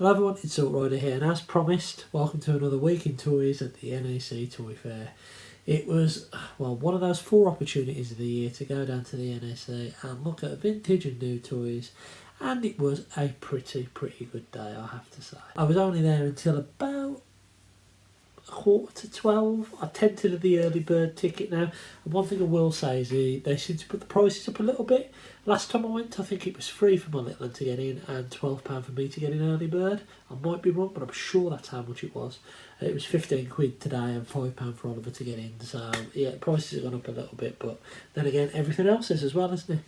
Hello everyone, it's Salt Rider here, and as promised, welcome to another week in toys at the NEC Toy Fair. It was, well, one of those 4 opportunities of the year to go down to the NEC and look at vintage and new toys, and it was a pretty good day, I have to say. I was only there until about 11:45. I tended the early bird ticket now, and one thing I will say is they seem to put the prices up a little bit. Last time I went, I think it was free for my little one to get in and £12 for me to get in early bird. I might be wrong, but I'm sure that's how much it was. It was 15 quid today and £5 for Oliver to get in. So yeah, prices have gone up a little bit, but then again, everything else is as well, isn't it?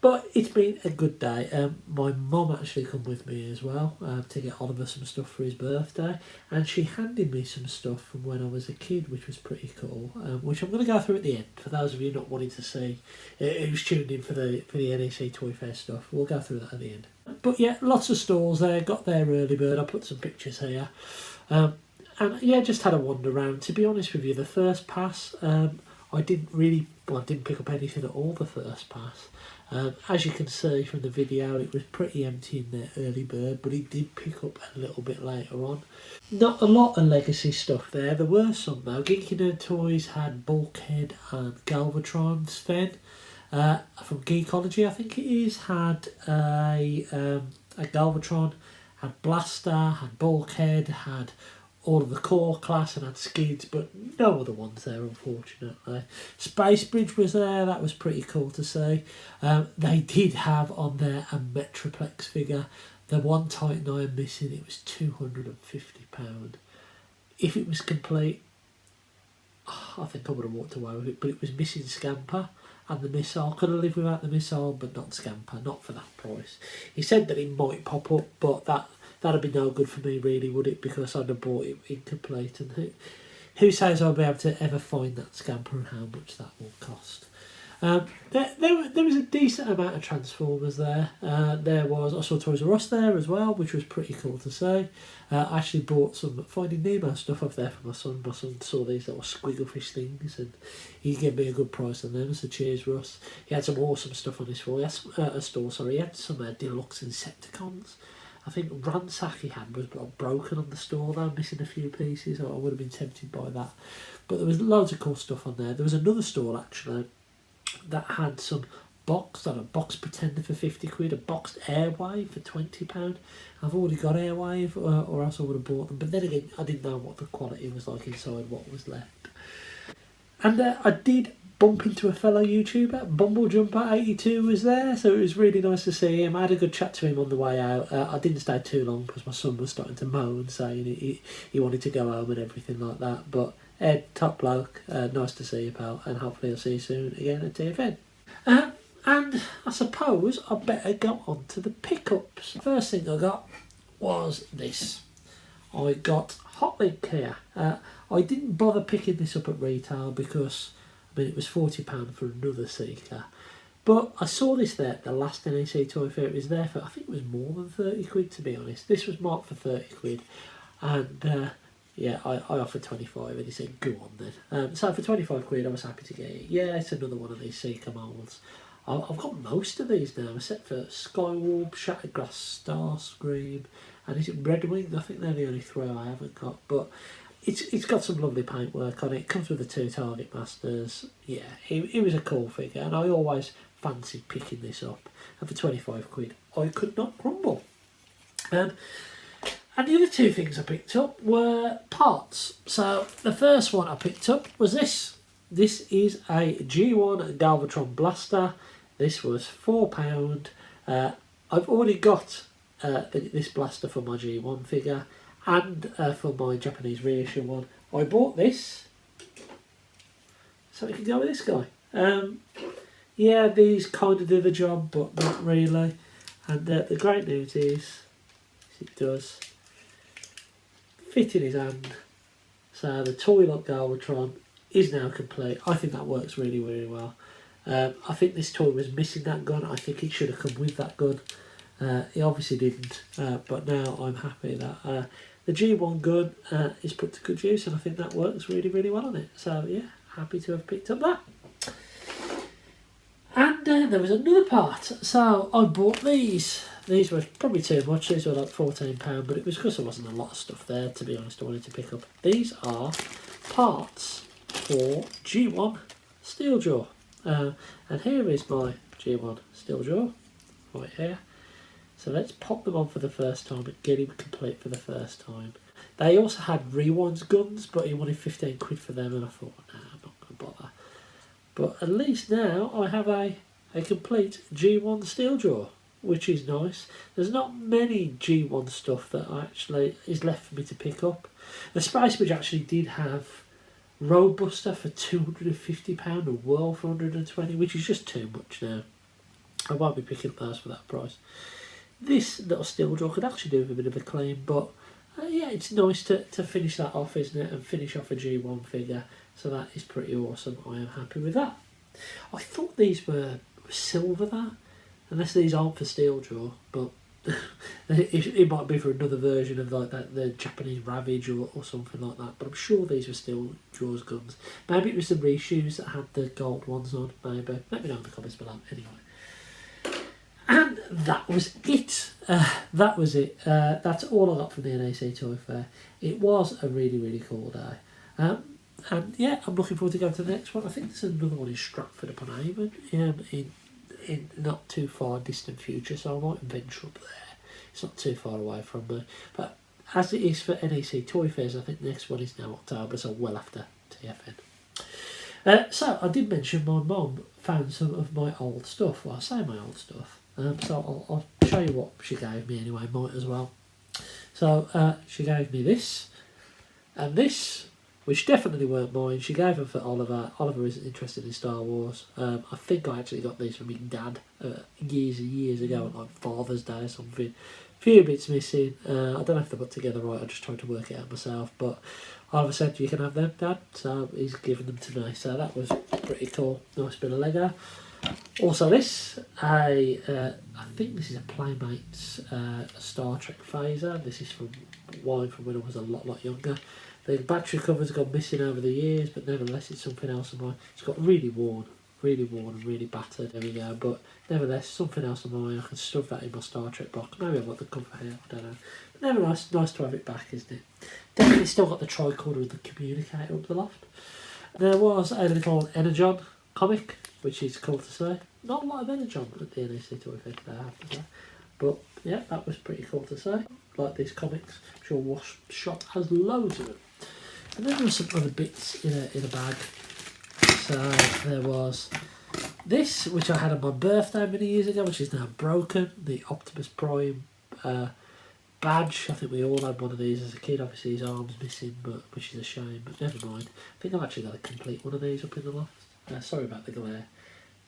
But it's been a good day. My mum actually come with me as well to get Oliver some stuff for his birthday, and she handed me some stuff from when I was a kid, which was pretty cool, which I'm going to go through at the end. For those of you not wanting to see who's tuned in for the NEC Toy Fair stuff, we'll go through that at the end. But yeah, lots of stalls there, got their early bird. I put some pictures here. And yeah, just had a wander around. To be honest with you, the first pass, I didn't pick up anything at all the first pass. As you can see from the video, it was pretty empty in the early bird, but it did pick up a little bit later on. Not a lot of legacy stuff there. There were some though. Geeky Nerd Toys had Bulkhead and Galvatron Sven. From Geekology, I think it is, had a Galvatron, had Blaster, had Bulkhead, had all of the core class and had skids, but no other ones there, unfortunately. Space Bridge was there, that was pretty cool to see. They did have on there a Metroplex figure. The one Titan I am missing, it was £250. If it was complete, I think I would have walked away with it, but it was missing Scamper and the missile. Could have lived without the missile, but not Scamper, not for that price. He said that it might pop up, but that'd be no good for me really, would it? Because I'd have bought it incomplete, and who says I'll be able to ever find that Scamper and how much that will cost. There was a decent amount of Transformers there. I saw Toys R Us there as well, which was pretty cool to see. I actually bought some Finding Nemo stuff off there for my son. My son saw these little squigglefish things and he gave me a good price on them, so cheers Russ. He had some awesome stuff on his store. He had some deluxe Insecticons. I think Ransack he had was broken on the store though, missing a few pieces. I would have been tempted by that. But there was loads of cool stuff on there. There was another store actually that had some box pretender for 50 quid, a boxed Airwave for £20. I've already got Airwave, or else I would have bought them. But then again, I didn't know what the quality was like inside what was left. And I did bump into a fellow YouTuber. BumbleJumper82 was there, so it was really nice to see him. I had a good chat to him on the way out. I didn't stay too long because my son was starting to moan, saying he wanted to go home and everything like that. But Ed, top bloke, nice to see you, pal, and hopefully I'll see you soon again at TFN. And I suppose I better go on to the pickups. First thing I got was this. I got Hotlink here. I didn't bother picking this up at retail because it was £40 for another Seeker. But I saw this there at the last NEC Toy Fair. It was there for, I think it was more than 30 quid to be honest. This was marked for 30 quid. And yeah, I offered 25 and he said, go on then. So for 25 quid I was happy to get it. Yeah, it's another one of these Seeker molds. I've got most of these now, except for Skywarp, Shattered Glass, Starscream, and is it Red Wing? I think they're the only 3 I haven't got. But it's got some lovely paintwork on it. It comes with the 2 Target Masters. Yeah, it was a cool figure, and I always fancied picking this up. And for 25 quid, I could not grumble. And the other 2 things I picked up were parts. So the first one I picked up was this. This is a G1 Galvatron Blaster. This was £4. I've already got this blaster for my G1 figure and for my Japanese reissue one. I bought this so it can go with this guy. Yeah, these kind of do the job, but not really. And the great news is it does fit in his hand. So the toy lock Galvatron is now complete. I think that works really well. I think this toy was missing that gun. I think it should have come with that gun. It obviously didn't, but now I'm happy that the G1 gun is put to good use, and I think that works really well on it. So yeah, happy to have picked up that. And there was another part. So I bought these. These were probably too much. These were like £14, but it was because there wasn't a lot of stuff there, to be honest. I wanted to pick up. These are parts for G1 Steeljaw. And here is my G1 Steeljaw, right here. So let's pop them on for the first time and get him complete for the first time. They also had Rewind's guns, but he wanted 15 quid for them, and I thought, nah, I'm not going to bother. But at least now I have a complete G1 Steeljaw, which is nice. There's not many G1 stuff that actually is left for me to pick up. The Space Bridge actually did have Roadbuster for £250 and Whirl for £120, which is just too much now. I won't be picking up those for that price. This little Steeljaw could actually do with a bit of a clean, but yeah, it's nice to finish that off, isn't it? And finish off a G1 figure, so that is pretty awesome. I am happy with that. I thought these were silver though, unless these aren't for Steeljaw, but it might be for another version of like that, the Japanese Ravage or something like that. But I'm sure these were Steeljaw's guns. Maybe it was the reshoes that had the gold ones on. Maybe. Let me know in the comments below. Anyway. And that was it. That's all I got from the NEC Toy Fair. It was a really, really cool day. And yeah, I'm looking forward to going to the next one. I think there's another one in Stratford upon Avon in not too far distant future, so I might venture up there. It's not too far away from me. But as it is for NEC Toy Fairs, I think the next one is now October, so well after TFN. So I did mention my mum found some of my old stuff. Well, I say my old stuff. So I'll show you what she gave me anyway, might as well. So she gave me this and this, which definitely weren't mine. She gave them for Oliver. Oliver isn't interested in Star Wars. I think I actually got these from my dad years and years ago, like Father's Day or something. A few bits missing. I don't know if they're put together right. I just tried to work it out myself. But Oliver said, you can have them, Dad. So he's given them to me. So that was pretty cool. Nice bit of Lego. Also this, I think this is a Playmates Star Trek phaser. This is from when I was a lot younger. The battery cover's gone missing over the years, but nevertheless it's something else of mine. It's got really worn and really battered, there we go, but nevertheless something else of mine. I can stuff that in my Star Trek box. Maybe I've got the cover here, I don't know. But nevertheless, nice to have it back, isn't it? Definitely still got the tricorder with the communicator up the loft. There was a little Energon comic, which is cool to see. Not a lot of Energon at the NEC Toy Fair today, I have to say. But yeah, that was pretty cool to see. Like these comics, I'm sure Wash Shop has loads of them. And then there were some other bits in a bag. So there was this, which I had on my birthday many years ago, which is now broken. The Optimus Prime badge. I think we all had one of these as a kid. Obviously his arm's missing, but which is a shame. But never mind. I think I've actually got a complete one of these up in the loft. Sorry about the glare.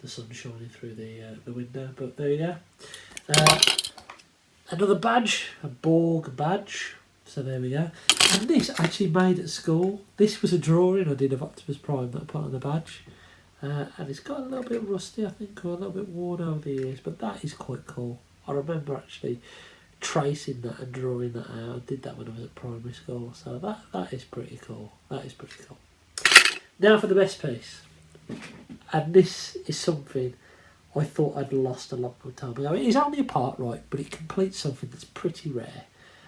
The sun shining through the window, but there you go. Another badge, a Borg badge. So there we go. And this actually made at school. This was a drawing I did of Optimus Prime that I put on the badge. And it's got a little bit rusty, I think, or a little bit worn over the years, but that is quite cool. I remember actually tracing that and drawing that out. I did that when I was at primary school, so that is pretty cool. That is pretty cool. Now for the best piece. And this is something I thought I'd lost a long time ago. It is only a part, right, but it completes something that's pretty rare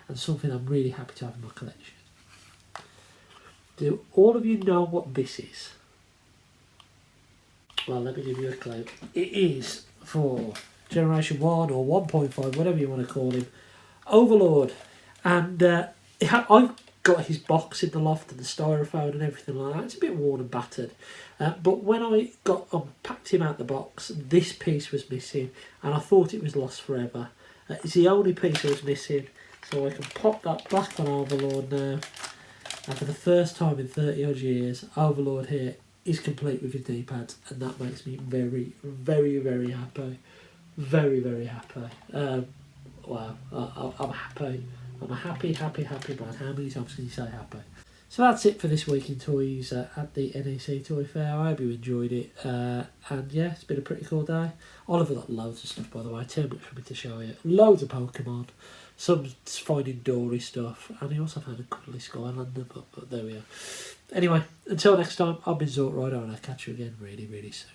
and something I'm really happy to have in my collection. Do all of you know what this is? Well, let me give you a clue. It is for Generation 1 or 1.5, whatever you want to call him, Overlord. And I've got his box in the loft and the styrofoam and everything like that. It's a bit worn and battered. But when I packed him out the box, this piece was missing and I thought it was lost forever. It's the only piece that was missing, so I can pop that back on Overlord now. And for the first time in 30 odd years, Overlord here is complete with his D-pads, and that makes me very, very, very happy. Very, very happy. Wow, I'm happy. I'm a happy man. How many times can you say happy? So that's it for this week in toys at the NEC Toy Fair. I hope you enjoyed it. And yeah, it's been a pretty cool day. Oliver got loads of stuff, by the way. Too much for me to show you. Loads of Pokemon. Some Finding Dory stuff. And he also found a cuddly Skylander, but there we are. Anyway, until next time, I've been Zort Rider, and I'll catch you again really, really soon.